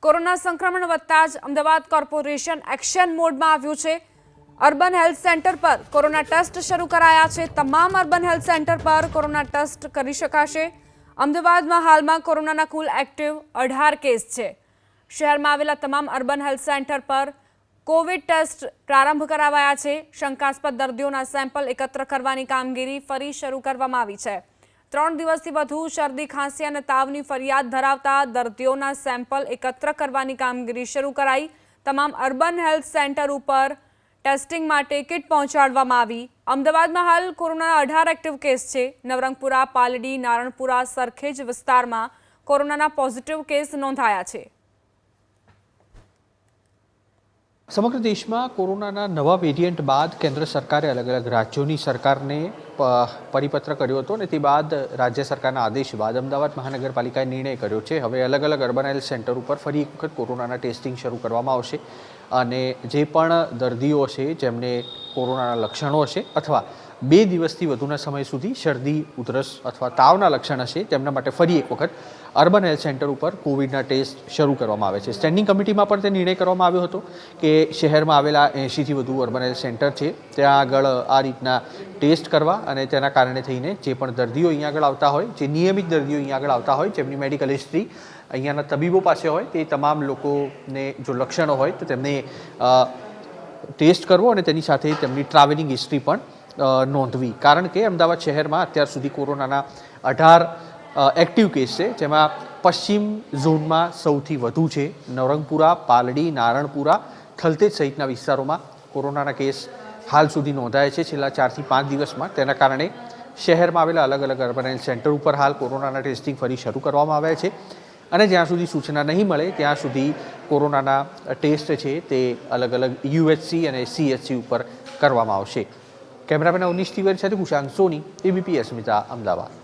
Corona સંક્રમણ વધતા જ અમદાવાદ કોર્પોરેશન એક્શન મોડમાં આવ્યું છે। અર્બન હેલ્થ સેન્ટર પર કોરોના ટેસ્ટ શરૂ કરાયા છે। તમામ અર્બન હેલ્થ સેન્ટર પર કોરોના ટેસ્ટ કરી શકાશે। અમદાવાદમાં હાલમાં કોરોનાના કુલ એક્ટિવ 18 કેસ છે। શહેરમાં આવેલા તમામ અર્બન હેલ્થ સેન્ટર પર કોવિડ ટેસ્ટ પ્રારંભ કરાવાયા છે। શંકાસ્પદ દર્દીઓના સેમ્પલ એકત્ર કરવાની કામગીરી ફરી શરૂ કરવામાં આવી છે। 3 દિવસથી વધુ શરદી ખાંસી અને તાવની ફરિયાદ ધરાવતા દર્દીઓના સેમ્પલ એકત્ર કરવાની કામગીરી શરૂ કરાઈ। તમામ અર્બન હેલ્થ સેન્ટર ઉપર ટેસ્ટિંગ માટે કિટ પહોંચાડવામાં આવી। અમદાવાદમાં હાલ કોરોનાના 18 એક્ટિવ કેસ છે। નવરંગપુરા, પાલડી, નારણપુરા, સરખેજ વિસ્તારમાં કોરોનાના પોઝિટિવ કેસ નોંધાયા છે। સમગ્ર દેશમાં કોરોનાના નવા વેરિયન્ટ બાદ કેન્દ્ર સરકારે અલગ અલગ રાજ્યોની સરકારને પરિપત્ર કર્યો હતો અને તે બાદ રાજ્ય સરકારના આદેશ બાદ અમદાવાદ મહાનગરપાલિકાએ નિર્ણય કર્યો છે। હવે અલગ અલગ અર્બન હેલ્થ સેન્ટર ઉપર ફરી એક વખત કોરોનાના ટેસ્ટિંગ શરૂ કરવામાં આવશે અને જે પણ દર્દીઓ છે જેમને કોરોનાના લક્ષણો હશે અથવા 2 દિવસથી વધુના સમય સુધી શરદી, ઉધરસ અથવા તાવના લક્ષણ હશે તેમના માટે ફરી એક વખત અર્બન હેલ્થ સેન્ટર ઉપર કોવિડના ટેસ્ટ શરૂ કરવામાં આવે છે। સ્ટેન્ડિંગ કમિટીમાં પણ તે નિર્ણય કરવામાં આવ્યો હતો કે શહેરમાં આવેલા 80થી વધુ અર્બન હેલ્થ સેન્ટર છે ત્યાં આગળ આ રીતના ટેસ્ટ કરવા અને તેના કારણે થઈને જે પણ દર્દીઓ અહીંયા આગળ આવતા હોય, જે નિયમિત દર્દીઓ અહીંયા આગળ આવતા હોય, જેમની મેડિકલ હિસ્ટ્રી અહીંયાના તબીબો પાસે હોય, તે તમામ લોકોને જો લક્ષણો હોય તો તેમને ટેસ્ટ કરવો અને તેની સાથે તેમની ટ્રાવેલિંગ હિસ્ટ્રી પણ નોંધવી। કારણ કે અમદાવાદ શહેરમાં અત્યાર સુધી કોરોનાના 18 એક્ટિવ કેસ છે, જેમાં પશ્ચિમ ઝોનમાં સૌથી વધુ છે। નવરંગપુરા, પાલડી, નારણપુરા, થલતેજ સહિતના વિસ્તારોમાં કોરોનાના કેસ હાલ સુધી નોંધાયા છે છેલ્લા 4 થી 5 દિવસમાં। તેના કારણે શહેરમાં આવેલા અલગ અલગ અર્બન હેલ્થ સેન્ટર ઉપર હાલ કોરોનાના ટેસ્ટિંગ ફરી શરૂ કરવામાં આવ્યા છે અને જ્યાં સુધી સૂચના નહીં મળે ત્યાં સુધી કોરોનાના ટેસ્ટ છે તે અલગ અલગ યુએચસી અને સીએચસી ઉપર કરવામાં આવશે। કેમેરામેન અવનીશ તિવારી સાથે કુશાંક સોની, એબીપી અસ્મિતા, અમદાવાદ।